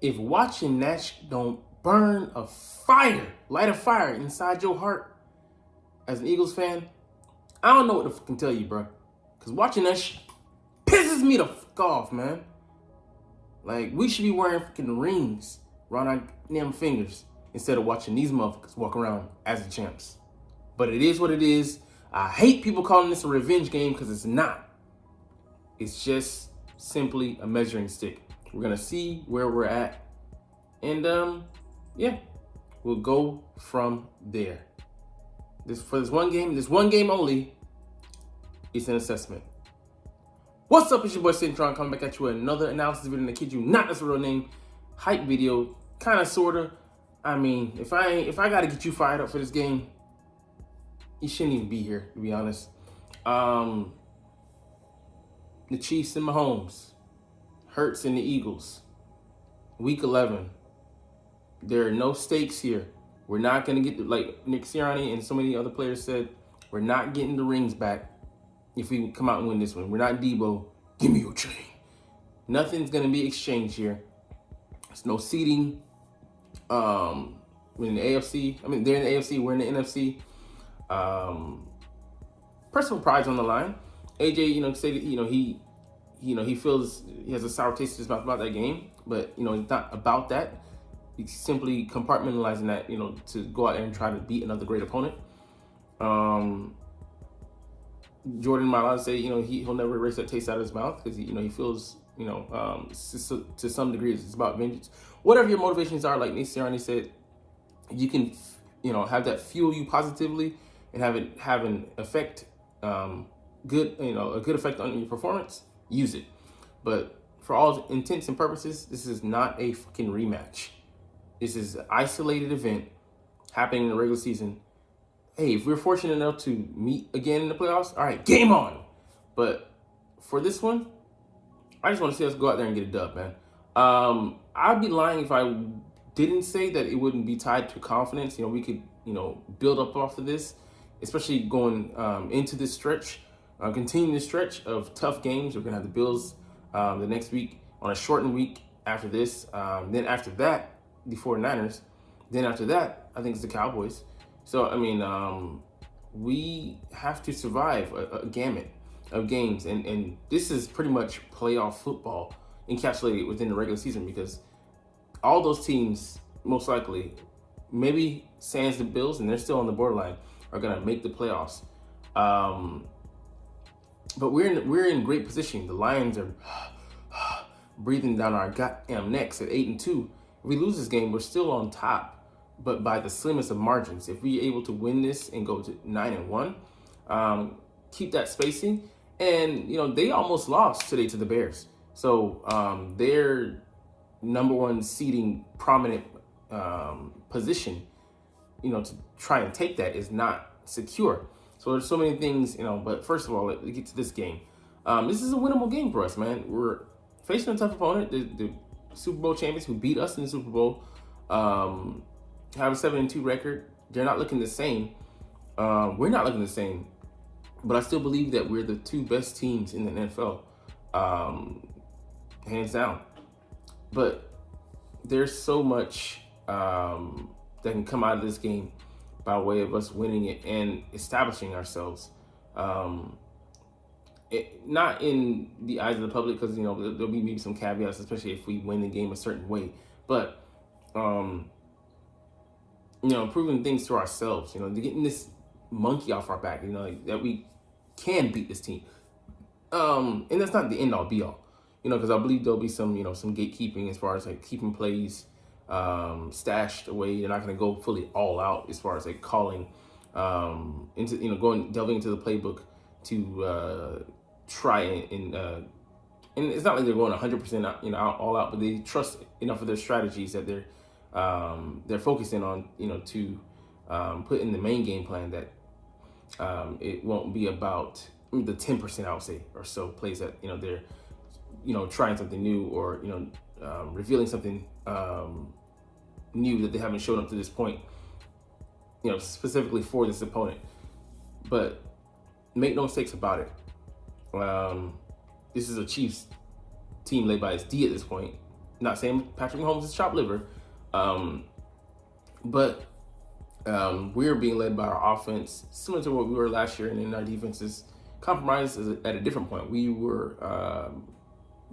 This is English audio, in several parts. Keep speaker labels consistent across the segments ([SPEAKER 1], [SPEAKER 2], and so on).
[SPEAKER 1] if watching that don't light a fire inside your heart as an Eagles fan, I don't know what to fucking tell you, bro. Because watching that pisses me the fuck off, man. Like, we should be wearing fucking rings around our damn fingers instead of watching these motherfuckers walk around as the champs. But it is what it is. I hate people calling this a revenge game because it's not. It's just simply a measuring stick. We're gonna see where we're at, and yeah, we'll go from there. This one game only. It's an assessment. What's up? It's your boy Cintron coming back at you with another analysis video. And I kid you not, that's a real name. Hype video, kind of, sorta. I mean, if I gotta get you fired up for this game, you shouldn't even be here, to be honest. The Chiefs and Mahomes, Hurts and the Eagles, Week 11. There are no stakes here. We're not gonna get, like Nick Sirianni and so many other players said, we're not getting the rings back if we come out and win this one. We're not Debo. Give me your chain. Nothing's gonna be exchanged here. There's no seeding. We're in the AFC. I mean, they're in the AFC. We're in the NFC. Personal pride's on the line. AJ, said that, he feels he has a sour taste in his mouth about that game, but it's not about that. He's simply compartmentalizing that, to go out there and try to beat another great opponent. Jordan might also say, he'll never erase that taste out of his mouth because he feels, to some degree it's about vengeance. Whatever your motivations are, like Nick Sirianni said, you can, have that fuel you positively and have an effect, a good effect on your performance. Use it, but for all intents and purposes, this is not a fucking rematch. This is an isolated event happening in the regular season. Hey, if we're fortunate enough to meet again in the playoffs, all right, game on. But for this one, I just want to see us go out there and get a dub, man. I'd be lying if I didn't say that it wouldn't be tied to confidence. We could, build up off of this, especially going into this stretch, continuing this stretch of tough games. We're going to have the Bills the next week on a shortened week after this. Then after that, the 49ers. Then after that, I think it's the Cowboys. So, I mean, we have to survive a gamut of games. And this is pretty much playoff football encapsulated within the regular season because all those teams, most likely, maybe sans the Bills, and they're still on the borderline, are going to make the playoffs. But we're in great position. The Lions are breathing down our goddamn necks at 8-2. If we lose this game, we're still on top, but by the slimmest of margins. If we're able to win this and go to 9-1, keep that spacing, and they almost lost today to the Bears. So their number one seeding prominent position, to try and take that is not secure. So there's so many things, But first of all, let's get to this game. This is a winnable game for us, man. We're facing a tough opponent. The Super Bowl champions who beat us in the Super Bowl have a 7-2 record. They're not looking the same. We're not looking the same, but I still believe that we're the two best teams in the NFL, hands down. But there's so much that can come out of this game by way of us winning it and establishing ourselves. Not in the eyes of the public, because there'll be maybe some caveats, especially if we win the game a certain way. But proving things to ourselves, getting this monkey off our back, that we can beat this team. And that's not the end all be all, because I believe there'll be some some gatekeeping as far as like keeping plays stashed away. You're not going to go fully all out as far as like calling into delving into the playbook to try and it's not like they're going 100% out, all out, but they trust enough of their strategies that they're focusing on to put in the main game plan that it won't be about the 10%, I would say, or so plays that they're trying something new or revealing something new that they haven't shown up to this point, specifically for this opponent. But make no mistakes about it. This is a Chiefs team led by its D at this point. Not saying Patrick Mahomes is chopped liver, um, but we're being led by our offense, similar to what we were last year, and then our defense is compromised at a different point. We were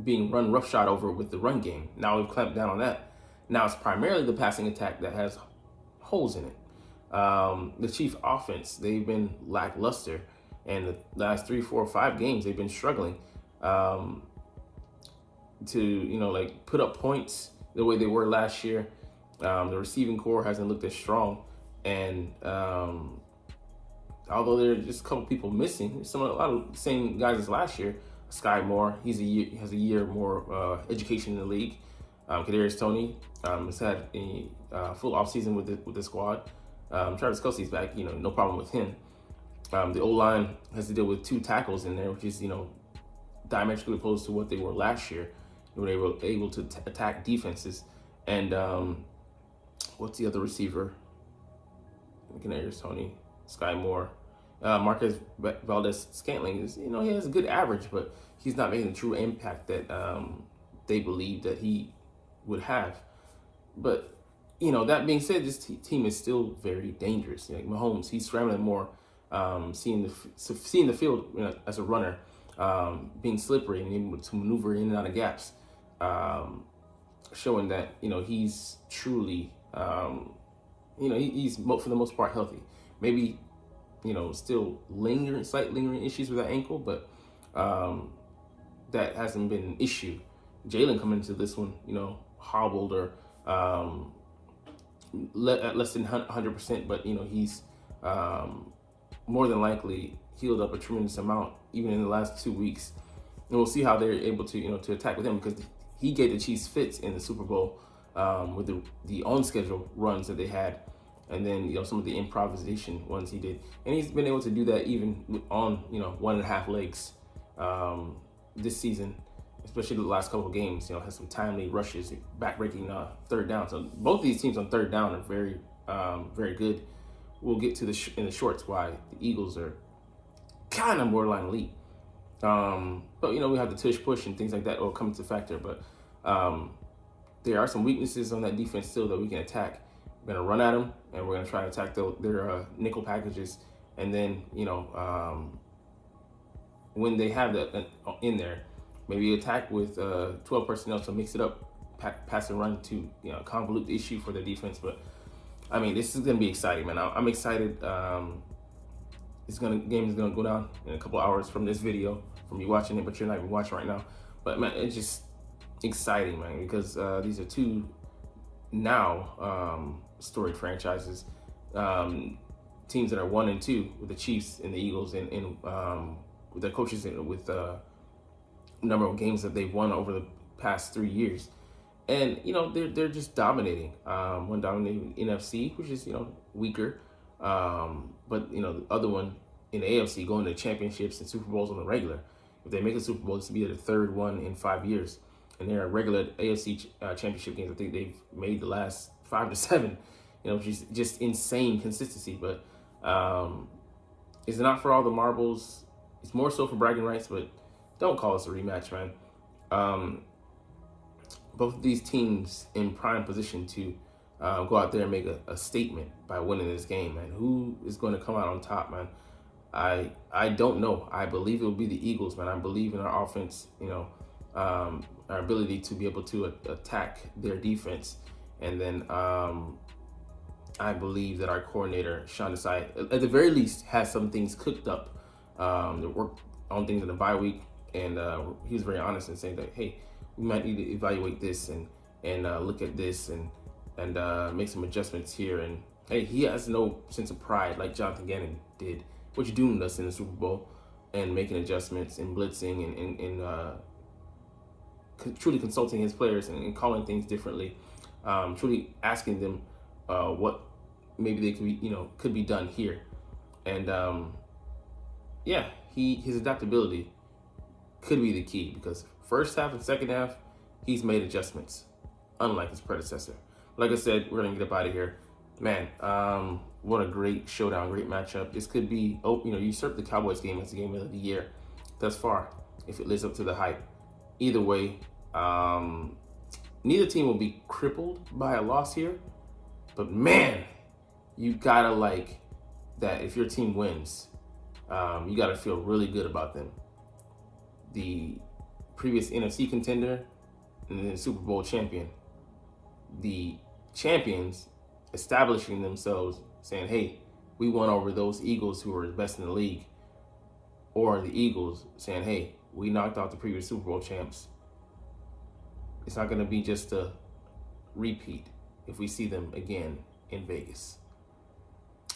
[SPEAKER 1] being run roughshod over with the run game. Now we've clamped down on that. Now it's primarily the passing attack that has holes in it. The Chiefs' offense, they've been lackluster, and the last 3, 4, 5 games they've been struggling to like put up points the way they were last year. The receiving core hasn't looked as strong, and although there are just a couple people missing, a lot of the same guys as last year. Sky Moore, he has a year more education in the league. Kadarius Toney has had a full offseason with the squad. Travis Kelce's back, no problem with him. The O-line has to deal with 2 tackles in there, which is diametrically opposed to what they were last year. They were able to attack defenses. And what's the other receiver? Kadarius Toney, Sky Moore. Marquez Valdez-Scantling is, he has a good average, but he's not making the true impact that they believe that he would have. But, that being said, this team is still very dangerous. Like Mahomes, he's scrambling more, seeing the field as a runner, being slippery and able to maneuver in and out of gaps, showing that, he's truly, he's for the most part healthy. Maybe still slight lingering issues with that ankle, but that hasn't been an issue. Jalen coming into this one, hobbled or at less than 100%, but he's more than likely healed up a tremendous amount, even in the last 2 weeks. And we'll see how they're able to to attack with him, because he gave the Chiefs fits in the Super Bowl with the on schedule runs that they had. And then, some of the improvisation ones he did. And he's been able to do that even on, 1.5 legs this season, especially the last couple of games. Has some timely rushes, back-breaking third down. So both of these teams on third down are very, very good. We'll get to in the shorts why the Eagles are kind of borderline elite. But, we have the tush push and things like that will come into factor. But there are some weaknesses on that defense still that we can attack. We're going to run at them, and we're going to try to attack their nickel packages. And then, when they have that in there, maybe attack with 12 personnel to mix it up, pass and run to convolute the issue for the defense. But, I mean, this is going to be exciting, man. I'm excited. Game is going to go down in a couple hours from this video, from you watching it, but you're not even watching right now. But, man, it's just exciting, man, because these are 2 now storied franchises, teams that are 1 and 2 with the Chiefs and the Eagles, and with their coaches with number of games that they've won over the past 3 years, and they're just dominating. One dominating NFC, which is weaker, but the other one in the AFC going to championships and Super Bowls on the regular. If they make a Super Bowl, this will be their 3rd one in 5 years. And their regular AFC championship games, I think they've made the last 5 to 7, which is just insane consistency. But it's not for all the marbles. It's more so for bragging rights, but don't call us a rematch, man. Both of these teams in prime position to go out there and make a statement by winning this game, man. Who is going to come out on top, man? I don't know. I believe it will be the Eagles, man. I believe in our offense, our ability to be able to attack their defense. And then I believe that our coordinator, Sean Desai, at the very least, has some things cooked up. They worked on things in the bye week, and he was very honest in saying that, hey, we might need to evaluate this and look at this and make some adjustments here. And hey, he has no sense of pride like Jonathan Gannon did, which doomed us in the Super Bowl, and making adjustments and blitzing and truly consulting his players and calling things differently, truly asking them what maybe they could be done here. And his adaptability could be the key, because first half and second half, he's made adjustments, unlike his predecessor. Like I said, we're gonna get up out of here. Man, what a great showdown, great matchup. This could be, usurp the Cowboys game as the game of the year thus far, if it lives up to the hype. Either way, neither team will be crippled by a loss here, but man, you gotta like that. If your team wins, you gotta feel really good about them. The previous NFC contender and the Super Bowl champion. The champions establishing themselves, saying, hey, we won over those Eagles who were the best in the league. Or the Eagles saying, hey, we knocked out the previous Super Bowl champs. It's not going to be just a repeat if we see them again in Vegas.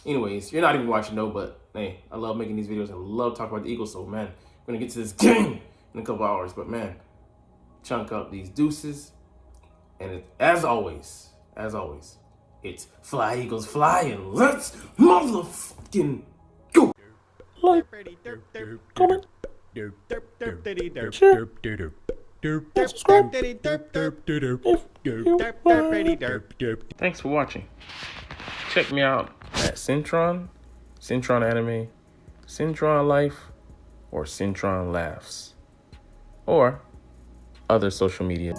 [SPEAKER 1] Anyways, you're not even watching though, but hey, I love making these videos. I love talking about the Eagles. So man, we're going to get to this game in a couple hours. But man, chunk up these deuces. And as always, it's fly, Eagles, fly, and let's motherfucking go. Like, comment, share, subscribe Thanks for watching. Check me out at Centron Anime, Centron Life, or Centron Laughs, or other social media.